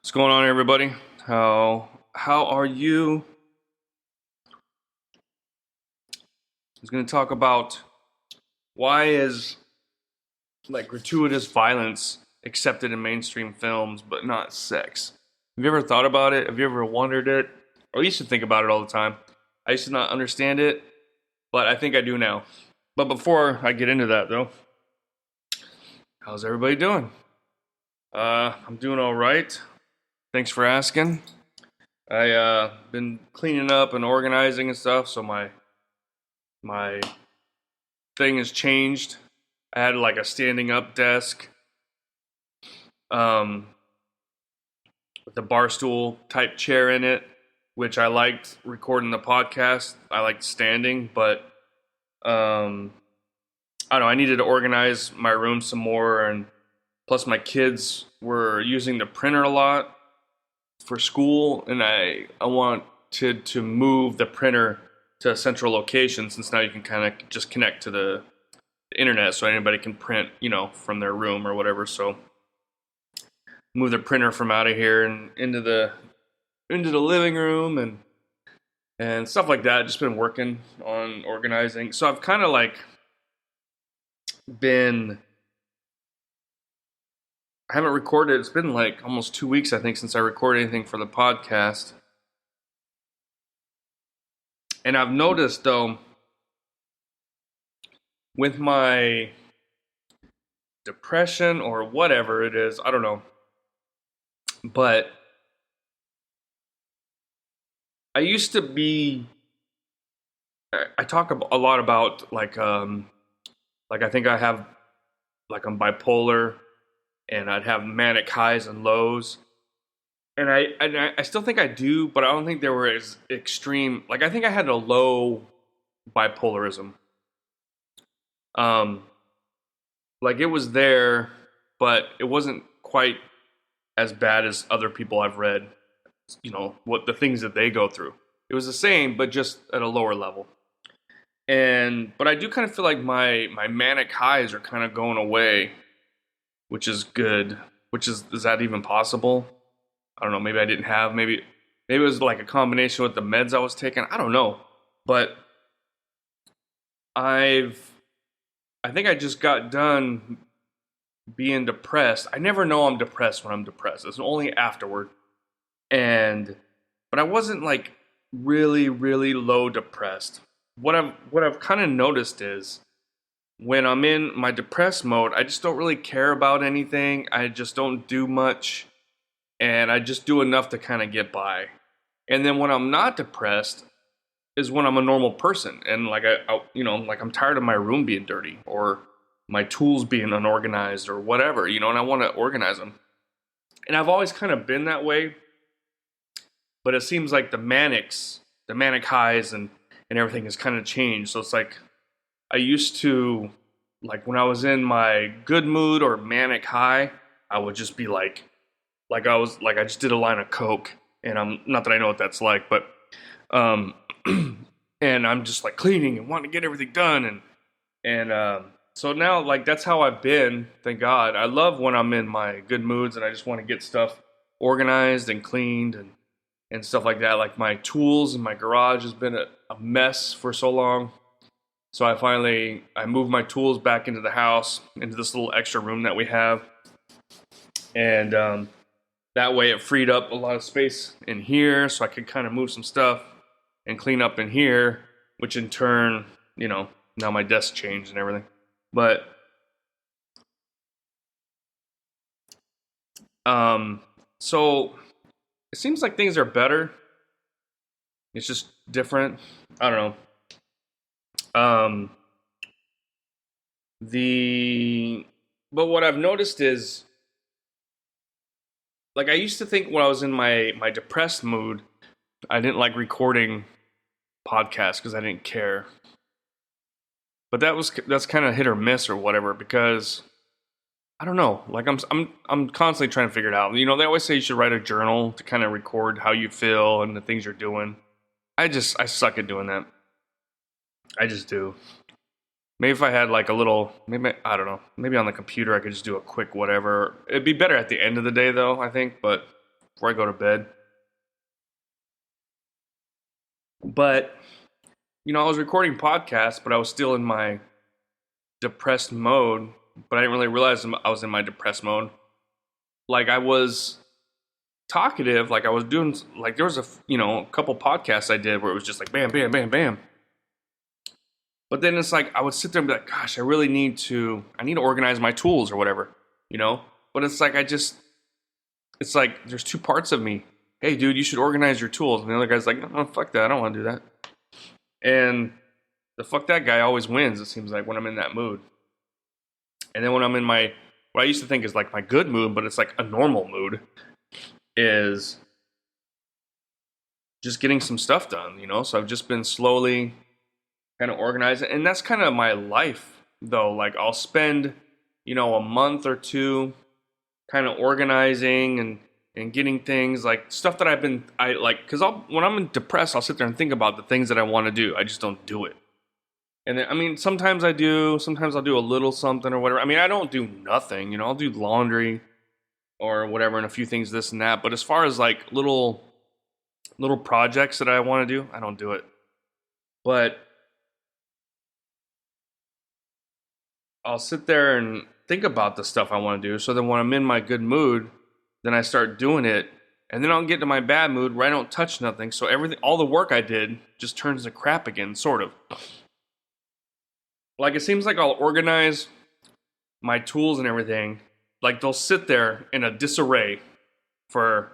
What's going on, everybody? How are you? I was going to talk about why is gratuitous violence accepted in mainstream films, but not sex. Have you ever thought about it? Have you ever wondered it? Or I used to think about it all the time. I used to not understand it, but I think I do now. But before I get into that, though, how's everybody doing? I'm doing all right. Thanks for asking. I been cleaning up and organizing and stuff, so my thing has changed. I had like a standing up desk, um, with a bar stool type chair in it, which I liked recording the podcast. I liked standing, but um, I don't know. I needed to organize my room some more, and plus my kids were using the printer a lot for school, and I wanted to move the printer to a central location since now you can kind of just connect to the internet so anybody can print, from their room or whatever. So move the printer from out of here and into the living room and stuff like that. Just been working on organizing. So I've kind of like been I haven't recorded. It's been like almost 2 weeks, I think, since I recorded anything for the podcast. And I've noticed though, with my depression or whatever it is, I don't know. But I used to be. I talk a lot about like I think I have I'm bipolar, and I'd have manic highs and lows, and I still think I do, but I don't think they were as extreme. Like I think I had a low bipolarism. Um, like it was there, but it wasn't quite as bad as other people I've read. What the things that they go through. It was the same, but just at a lower level. But I do kind of feel like my manic highs are kind of going away, which is good. Is that even possible? I don't know. Maybe I didn't have maybe it was like a combination with the meds I was taking. I don't know, but I've I think I just got done being depressed. I never know I'm depressed when I'm depressed. It's only afterward. And but I wasn't like really really low depressed. What I've kind of noticed is when I'm in my depressed mode, I just don't really care about anything. I just don't do much, and I just do enough to kind of get by. And then when I'm not depressed is when I'm a normal person, and like I'm tired of my room being dirty or my tools being unorganized or whatever, and I want to organize them. And I've always kind of been that way, but it seems like the manic highs and everything has kind of changed. So it's like I used to, like when I was in my good mood or manic high, I would just be I just did a line of coke, and I'm not that I know what that's like, but um, and I'm just like cleaning and wanting to get everything done, and so now like that's how I've been. Thank God. I love when I'm in my good moods and I just want to get stuff organized and cleaned and stuff like that. Like my tools in my garage has been a mess for so long. So I moved my tools back into the house, into this little extra room that we have, and that way it freed up a lot of space in here, so I could kind of move some stuff and clean up in here, which in turn, now my desk changed and everything. But so it seems like things are better. It's just different. I don't know. The But what I've noticed is, like, I used to think when I was in my depressed mood, I didn't like recording podcasts because I didn't care. But that's kind of hit or miss or whatever, because I don't know. Like I'm constantly trying to figure it out. They always say you should write a journal to kind of record how you feel and the things you're doing. I suck at doing that. I just do. Maybe if I had like a little, maybe I don't know. Maybe on the computer I could just do a quick whatever. It'd be better at the end of the day though, I think. But before I go to bed. But I was recording podcasts, but I was still in my depressed mode. But I didn't really realize I was in my depressed mode. Like I was talkative, like I was doing, like there was a couple podcasts I did where it was just like bam, bam, bam, bam. But then it's like I would sit there and be like, gosh, I need to organize my tools or whatever. But it's like it's like there's two parts of me. Hey, dude, you should organize your tools. And the other guy's like, oh, fuck that, I don't want to do that. And the fuck that guy always wins, it seems like, when I'm in that mood. And then when I'm in what I used to think is like my good mood, but it's like a normal mood, is just getting some stuff done. So I've just been slowly kind of organizing. And that's kind of my life, though. Like I'll spend, a month or two kind of organizing and getting things like stuff that I like, because when I'm depressed, I'll sit there and think about the things that I want to do. I just don't do it. And then, I mean, sometimes I'll do a little something or whatever. I mean, I don't do nothing, I'll do laundry or whatever and a few things, this and that. But as far as like little projects that I want to do, I don't do it. But I'll sit there and think about the stuff I want to do. So then when I'm in my good mood, then I start doing it. And then I'll get to my bad mood where I don't touch nothing. So all the work I did just turns to crap again, sort of. Like it seems like I'll organize my tools and everything. Like they'll sit there in a disarray for,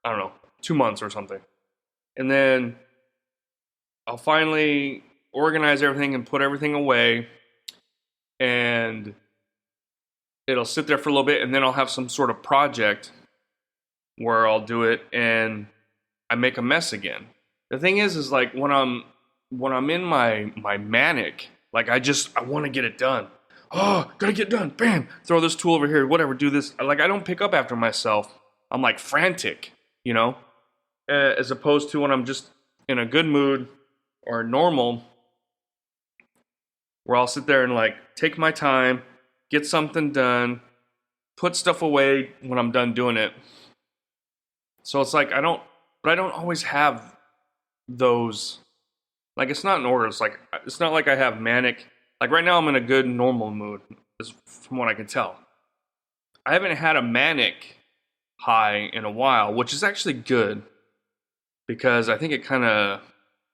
I don't know, 2 months or something. And then I'll finally organize everything and put everything away. And it'll sit there for a little bit, and then I'll have some sort of project where I'll do it and I make a mess again. The thing is like when I'm in my manic, like I want to get it done. Oh, gotta get done. Bam, throw this tool over here, whatever, do this. Like I don't pick up after myself. I'm like frantic, as opposed to when I'm just in a good mood or normal, where I'll sit there and like take my time, get something done, put stuff away when I'm done doing it. So it's like I don't always have those. Like it's not in order. It's not like I have manic. Like right now I'm in a good normal mood, from what I can tell. I haven't had a manic high in a while, which is actually good, because I think it kind of,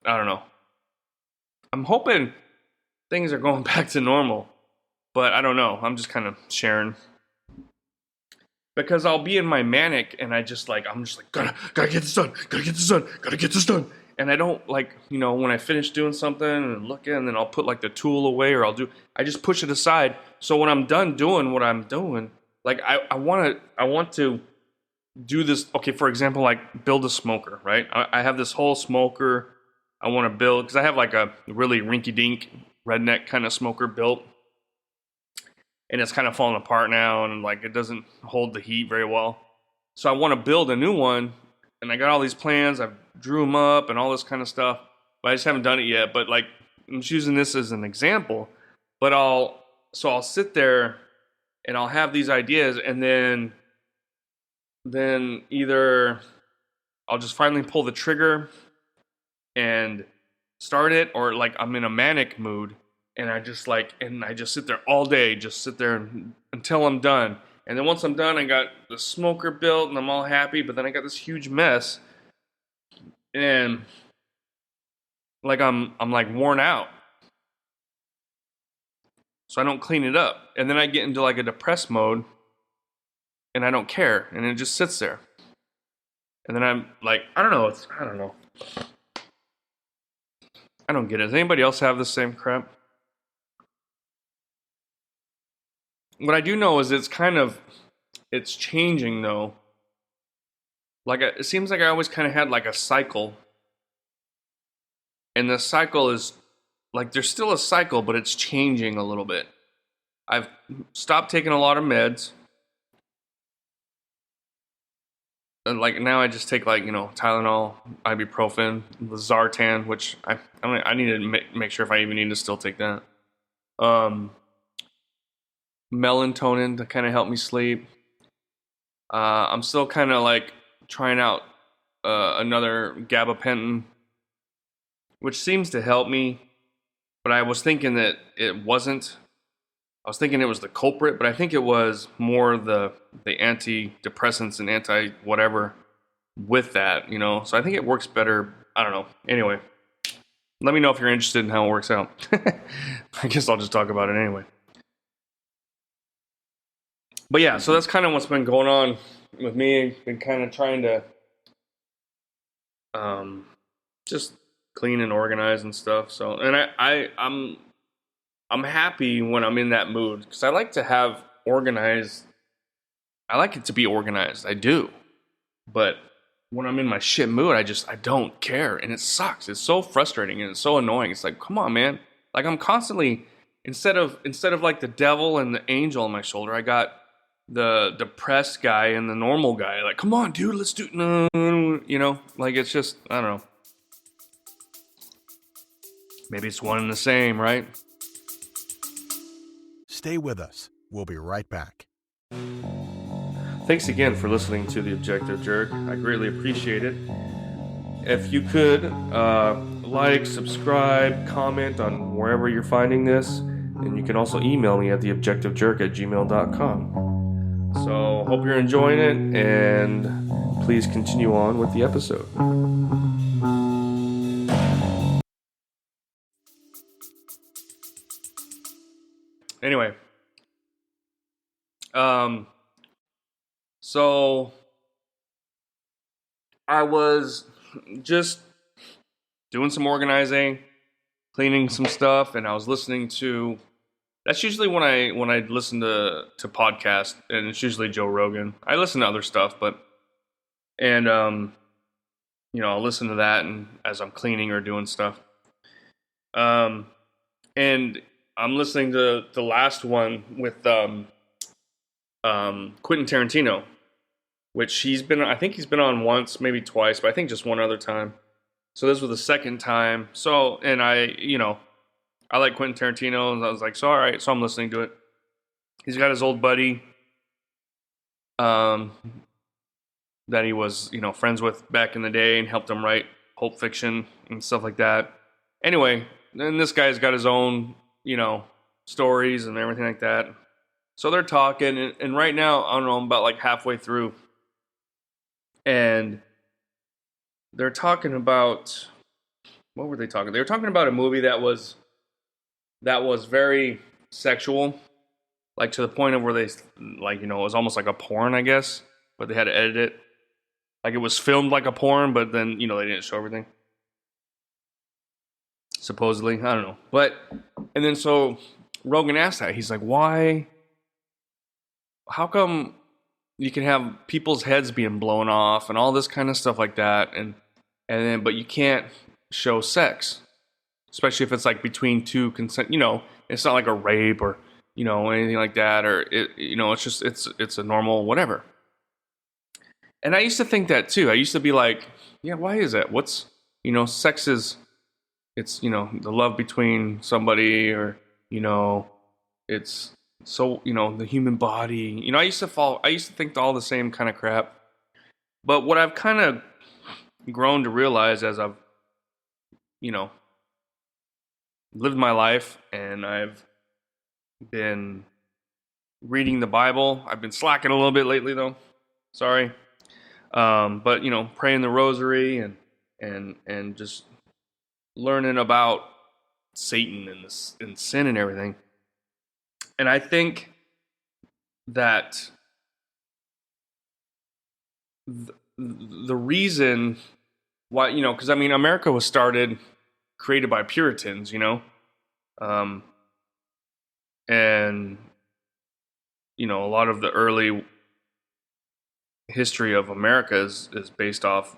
I don't know. I'm hoping things are going back to normal, but I don't know. I'm just kind of sharing. Because I'll be in my manic and I'm just like, gotta get this done, gotta get this done. And I don't like, when I finish doing something and looking, and then I'll put like the tool away, or I just push it aside. So when I'm done doing what I'm doing, like I want to do this. Okay, for example, like build a smoker, right? I have this whole smoker I want to build, because I have like a really rinky-dink redneck kind of smoker built. And it's kind of falling apart now, and like it doesn't hold the heat very well. So I want to build a new one, and I got all these plans. I've drew them up and all this kind of stuff, but I just haven't done it yet. But like I'm just using this as an example. But I'll sit there and I'll have these ideas, and then either I'll just finally pull the trigger and start it, or like I'm in a manic mood. And I just sit there all day, until I'm done. And then once I'm done, I got the smoker built and I'm all happy, but then I got this huge mess. And like I'm like worn out. So I don't clean it up. And then I get into like a depressed mode and I don't care, and it just sits there. And then I'm like, I don't know. I don't get it. Does anybody else have the same crap? What I do know is it's changing though. Like it seems like I always kind of had like a cycle. And the cycle is like, there's still a cycle, but it's changing a little bit. I've stopped taking a lot of meds. And like now I just take like, Tylenol, ibuprofen, the Zartan, which I need to make sure if I even need to still take that. Melatonin to kind of help me sleep. I'm still kind of like trying out another gabapentin, which seems to help me. But I was thinking that it wasn't. I was thinking it was the culprit, but I think it was more the antidepressants and anti whatever with that, you know. So I think it works better. I don't know. Anyway, let me know if you're interested in how it works out. I guess I'll just talk about it anyway. But yeah, so that's kind of what's been going on with me. Been kind of trying to just clean and organize and stuff. So, and I'm happy when I'm in that mood because I like to have organized. I like it to be organized. I do, but when I'm in my shit mood, I don't care, and it sucks. It's so frustrating and it's so annoying. It's like, come on, man. Like I'm constantly instead of like the devil and the angel on my shoulder, I got the depressed guy and the normal guy. Like, come on, dude, let's do no, you know. Like it's just I don't know. Maybe it's one and the same, right? Stay with us. We'll be right back. Thanks again for listening to The Objective Jerk. I greatly appreciate it. If you could, like, subscribe, comment on wherever you're finding this, and you can also email me at theobjectivejerk@gmail.com. So, hope you're enjoying it, and please continue on with the episode. Anyway, so I was just doing some organizing, cleaning some stuff, and I was listening to. That's usually when I listen to podcasts, and it's usually Joe Rogan. I listen to other stuff, but I'll listen to that and as I'm cleaning or doing stuff. And I'm listening to the last one with Quentin Tarantino, which I think he's been on once, maybe twice, but I think just one other time. So this was the second time. So, and I like Quentin Tarantino, and I was like, so all right, so I'm listening to it. He's got his old buddy, that he was, friends with back in the day and helped him write Pulp Fiction and stuff like that. Anyway, then this guy's got his own, stories and everything like that. So they're talking, and right now, I don't know, I'm about like halfway through. And they're talking about, what were they talking? They were talking about a movie that was very sexual, like to the point of where they, like, it was almost like a porn, I guess, but they had to edit it. Like it was filmed like a porn, but then, they didn't show everything. Supposedly, I don't know. But, and then so Rogan asked that. He's like, how come you can have people's heads being blown off and all this kind of stuff like that, and then but you can't show sex, especially if it's like between two consent. It's not like a rape or anything like that, or it's just it's a normal whatever. And I used to think that too. I used to be like, yeah, why is that? What's sex is it's the love between somebody, or it's. So, the human body, I used to think all the same kind of crap. But what I've kind of grown to realize as I've, lived my life and I've been reading the Bible. I've been slacking a little bit lately though. Sorry. But, praying the rosary and just learning about Satan and sin and everything. And I think that the reason why, because America was created by Puritans, and a lot of the early history of America is based off,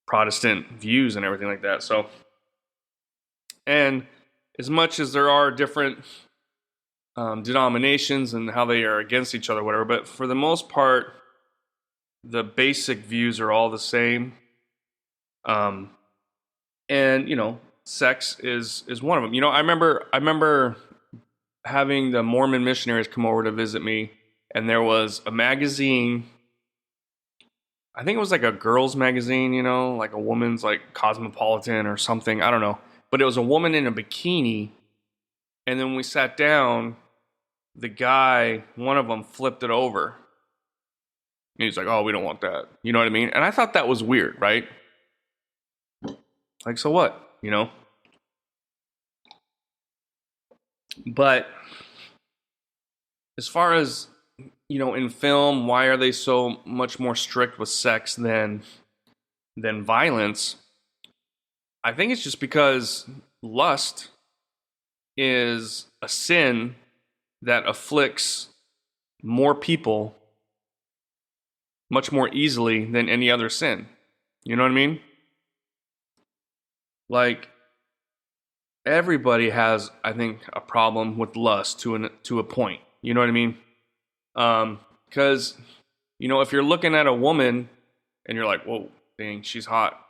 Protestant views and everything like that. So, and as much as there are different denominations and how they are against each other, whatever. But for the most part, the basic views are all the same. And sex is one of them. I remember having the Mormon missionaries come over to visit me, and there was a magazine I think it was like a girls magazine, like a woman's like Cosmopolitan or something. I don't know. But it was a woman in a bikini. And then when we sat down, the guy, one of them flipped it over. And he's like, oh, we don't want that. You know what I mean? And I thought that was weird, right? Like, so what? But as far as, in film, why are they so much more strict with sex than violence? I think it's just because lust is a sin that afflicts more people much more easily than any other sin. You know what I mean? Like everybody has, I think, a problem with lust to a point. You know what I mean? Because if you're looking at a woman and you're like, whoa, dang, she's hot,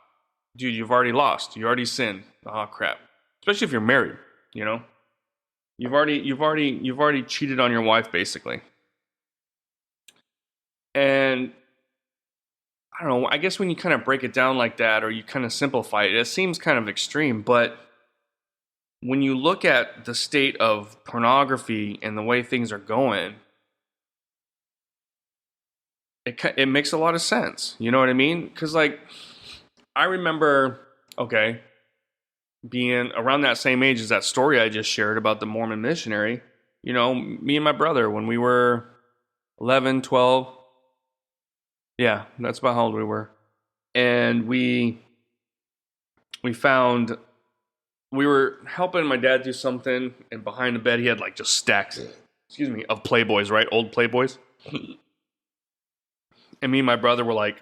dude, you've already lost. You already sinned. Oh crap. Especially if you're married. You've already cheated on your wife basically. And I don't know, I guess when you kind of break it down like that or you kind of simplify it, it seems kind of extreme, but when you look at the state of pornography and the way things are going, it makes a lot of sense. You know what I mean? Cuz like I remember okay, being around that same age as that story I just shared about the Mormon missionary, me and my brother when we were 11, 12. Yeah, that's about how old we were. And we found we were helping my dad do something, and behind the bed he had like just stacks, excuse me, of Playboys, right? Old Playboys. And me and my brother were like,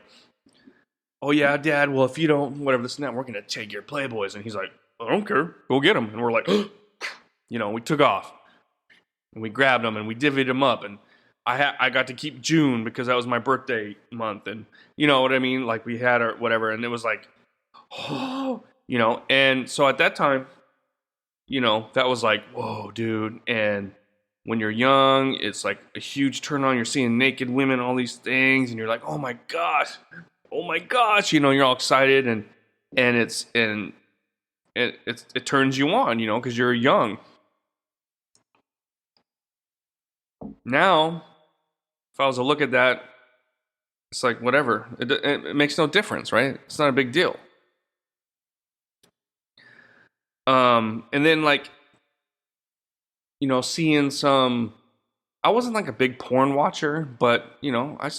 "Oh yeah, Dad. Well, if you don't, whatever this and that, we're gonna take your Playboys." And he's like, "I don't care. Go get them." And we're like, we took off and we grabbed them and we divvied them up. And I got to keep June because that was my birthday month, and you know what I mean. Like we had our whatever, and it was like, oh, And so at that time, that was like, whoa, dude. And when you're young, it's like a huge turn on. You're seeing naked women, all these things, and you're like, oh my gosh, you're all excited, and it turns you on, because you're young. Now, if I was to look at that, it's like whatever. It makes no difference, right? It's not a big deal. And then like, seeing some. I wasn't like a big porn watcher, but I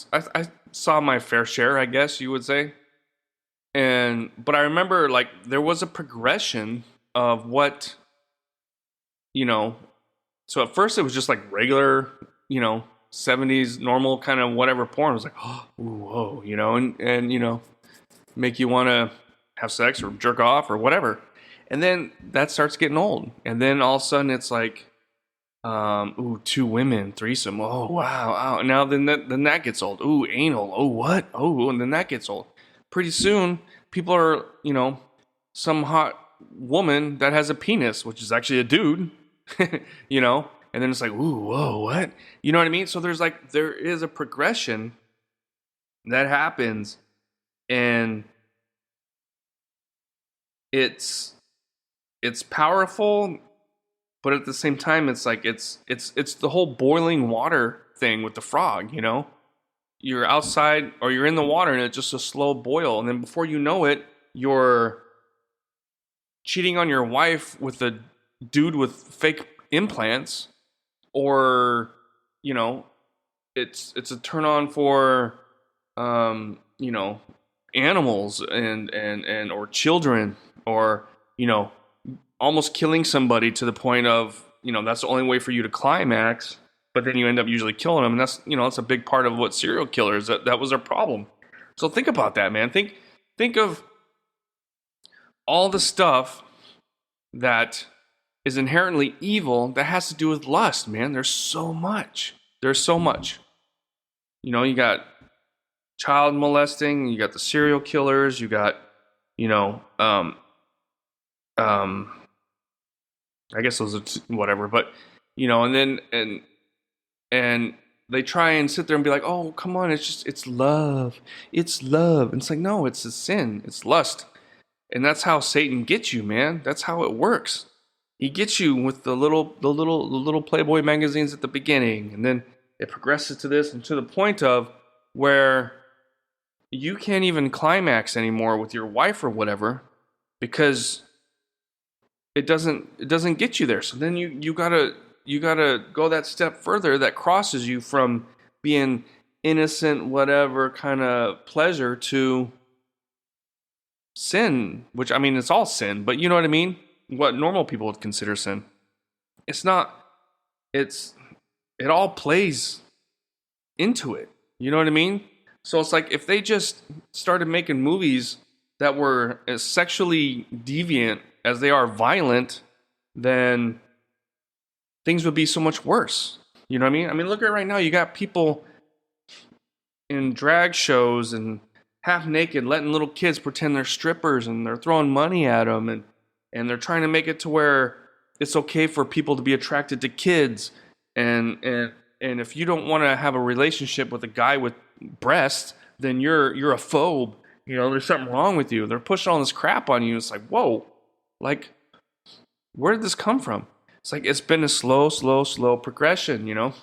saw my fair share, I guess you would say. But I remember like there was a progression of what you know. So at first it was just like regular, 70s normal kind of whatever porn. It was like, oh, ooh, whoa, and make you want to have sex or jerk off or whatever. And then that starts getting old. And then all of a sudden it's like, ooh, two women, threesome. Oh, wow. And now then that gets old. Ooh, anal. Oh, what? Oh, and then that gets old. Pretty soon, people are, some hot woman that has a penis, which is actually a dude, you know? And then it's like, ooh, whoa, what? You know what I mean? So there is a progression that happens, and it's powerful, but at the same time it's like it's the whole boiling water thing with the frog. You're outside or you're in the water and it's just a slow boil, and then before you know it, you're cheating on your wife with a dude with fake implants, or you know it's a turn on for um you know animals and or children, or almost killing somebody to the point of that's the only way for you to climax, but then you end up usually killing them. And that's a big part of what serial killers, that was their problem. So think about that, man. Think of all the stuff that is inherently evil that has to do with lust, man. There's so much. You got child molesting, you got the serial killers, you got you know um I guess those are whatever, but and then and they try and sit there and be like, "Oh, come on, it's love. It's love." And it's like, "No, it's a sin. It's lust." And that's how Satan gets you, man. That's how it works. He gets you with the little Playboy magazines at the beginning, and then it progresses to this and to the point of where you can't even climax anymore with your wife or whatever because it doesn't get you there. So then you gotta go that step further that crosses you from being innocent, whatever kind of pleasure to sin, which I mean, it's all sin, but you know what I mean? What normal people would consider sin. It's not, it's, it all plays into it. You know what I mean? So it's like if they just started making movies that were as sexually deviant as they are violent, then things would be so much worse. You know what I mean? I mean, look at it right now. You got people in drag shows and half naked, letting little kids pretend they're strippers, and they're throwing money at them, and they're trying to make it to where it's okay for people to be attracted to kids, and if you don't want to have a relationship with a guy with breasts, then you're a phobe. You know, there's something wrong with you. They're pushing all this crap on you. It's like, whoa, like, where did this come from? It's like it's been a slow progression, you know?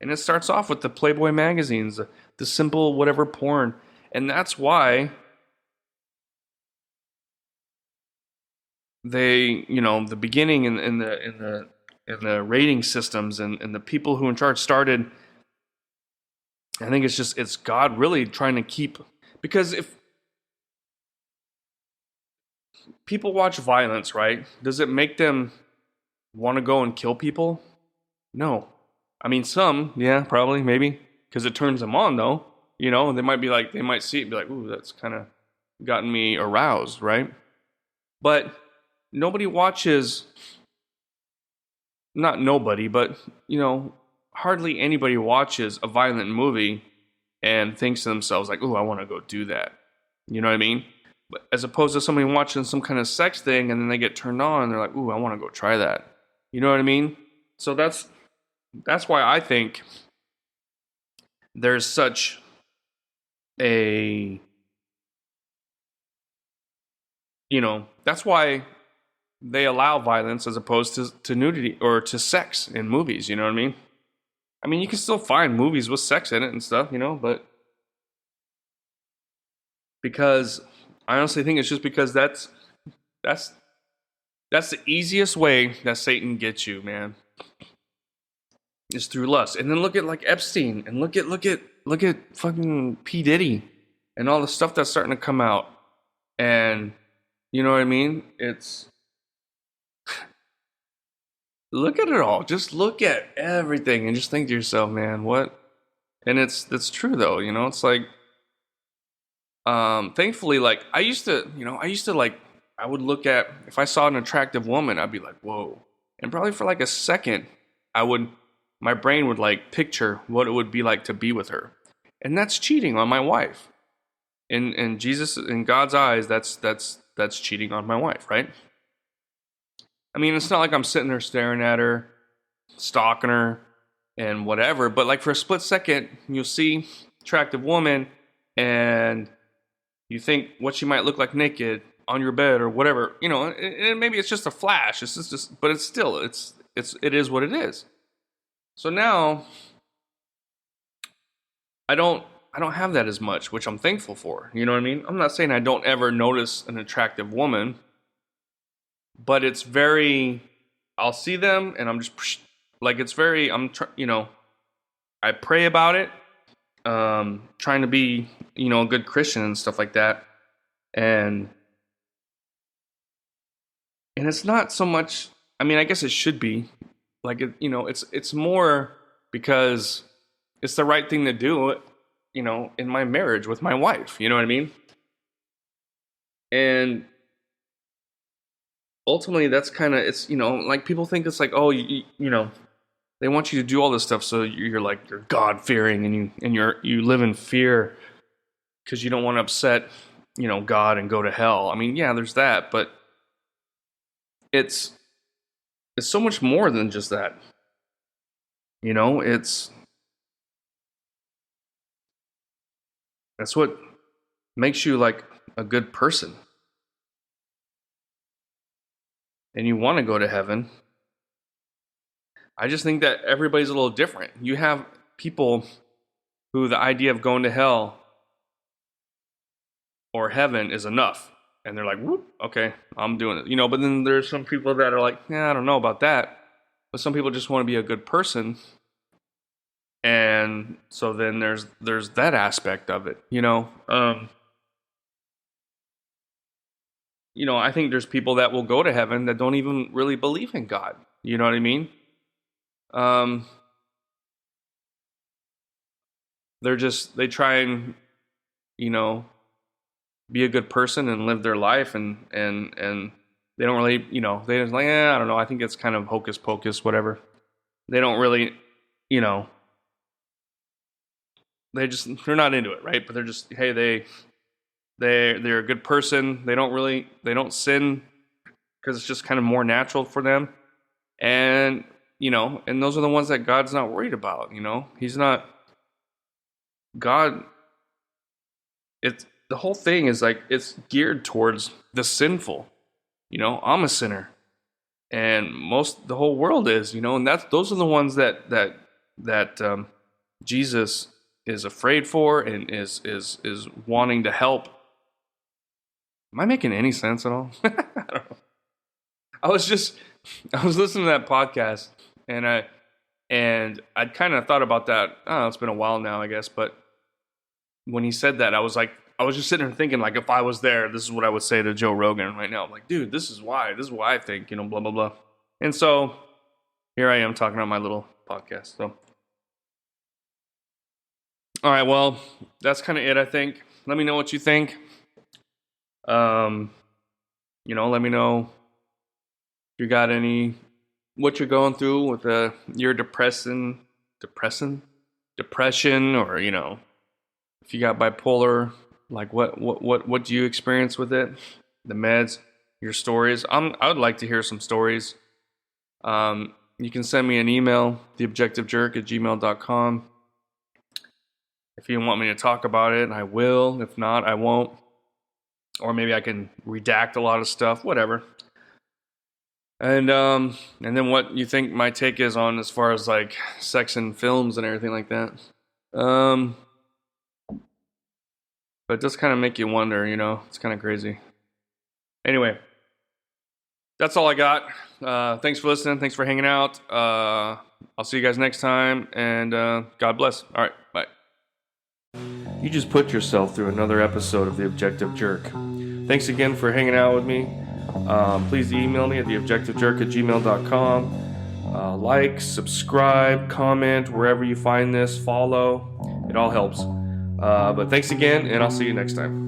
And it starts off with the Playboy magazines, the simple whatever porn. And that's why they, you know, the beginning in the rating systems and the people who in charge started, I think it's God really trying to keep, because if people watch violence, right? Does it make them want to go and kill people? No. I mean, some, yeah, probably, maybe, because it turns them on, though. You know, they might be like, they might see it and be like, ooh, that's kind of gotten me aroused, right? But nobody watches, not nobody, but, you know, hardly anybody watches a violent movie and thinks to themselves, like, ooh, I want to go do that. You know what I mean? But as opposed to somebody watching some kind of sex thing and then they get turned on and they're like, ooh, I want to go try that. You know what I mean? So that's why I think there's such a, you know, that's why they allow violence as opposed to nudity or to sex in movies. You know what I mean? I mean, you can still find movies with sex in it and stuff, you know, but because I honestly think it's just because that's that's the easiest way that Satan gets you, man, is through lust. And then look at like Epstein, and look at fucking P Diddy, and all the stuff that's starting to come out, and you know what I mean? It's look at it all. Just look at everything and just think to yourself, man, what? And it's true though, you know. It's like thankfully, like I used to like, I would look at, if I saw an attractive woman, I'd be like, whoa. And probably for like a second, I would, my brain would like picture what it would be like to be with her. And that's cheating on my wife. In Jesus, in God's eyes, that's cheating on my wife, right? I mean, it's not like I'm sitting there staring at her, stalking her, and whatever. But like for a split second, you'll see attractive woman, and you think what she might look like naked on your bed or whatever, you know, and maybe it's just a flash. It's just, but it's still, it is what it is. So now I don't, I don't have that as much, which I'm thankful for. You know what I mean? I'm not saying I don't ever notice an attractive woman, but it's very, I'll see them and I'm just like, it's very, you know, I pray about it, trying to be, you know, a good Christian and stuff like that. And and it's not so much, I mean, I guess it should be like it, you know, it's more because it's the right thing to do, you know, in my marriage with my wife, you know what I mean? And ultimately that's kind of, it's, you know, like people think it's like, oh, you know, they want you to do all this stuff so you're like, you're God fearing, and you live in fear because you don't want to upset, you know, God and go to hell. I mean, yeah, there's that, but it's it's so much more than just that. You know, That's what makes you like a good person. And you want to go to heaven. I just think that everybody's a little different. You have people who the idea of going to hell or heaven is enough. And they're like, whoop, okay, I'm doing it. But then there's some people that are like, yeah, I don't know about that. But some people just want to be a good person. And so then there's that aspect of it, I think there's people that will go to heaven that don't even really believe in God. You know what I mean? They try and, be a good person and live their life, and they don't really, they just like, I don't know. I think it's kind of hocus pocus, whatever. They don't really, they're not into it, right? But they're just, hey, they're a good person. They don't sin because it's just kind of more natural for them. And, and those are the ones that God's not worried about, He's not, God, the whole thing is like, it's geared towards the sinful. I'm a sinner. And the whole world is, and those are the ones that Jesus is afraid for and is wanting to help. Am I making any sense at all? I don't know. I was listening to that podcast, and I'd kind of thought about that. It's been a while now, I guess, but when he said that, I was just sitting there thinking, like, if I was there, this is what I would say to Joe Rogan right now. I'm like, dude, this is why I think, blah, blah, blah. And so here I am talking on my little podcast. So, all right, well, that's kind of it, I think. Let me know what you think. Let me know if you got what you're going through with your depression, or, if you got bipolar, like what do you experience with it? The meds, your stories. I would like to hear some stories. You can send me an email, theobjectivejerk@gmail.com. If you want me to talk about it, I will. If not, I won't. Or maybe I can redact a lot of stuff, whatever. And then what you think my take is on as far as like sex and films and everything like that. But it does kind of make you wonder, it's kind of crazy. Anyway, that's all I got. Thanks for listening. Thanks for hanging out. I'll see you guys next time, and God bless. All right, bye. You just put yourself through another episode of The Objective Jerk. Thanks again for hanging out with me. Please email me at theobjectivejerk@gmail.com. Like, subscribe, comment, wherever you find this, follow. It all helps. But thanks again, and I'll see you next time.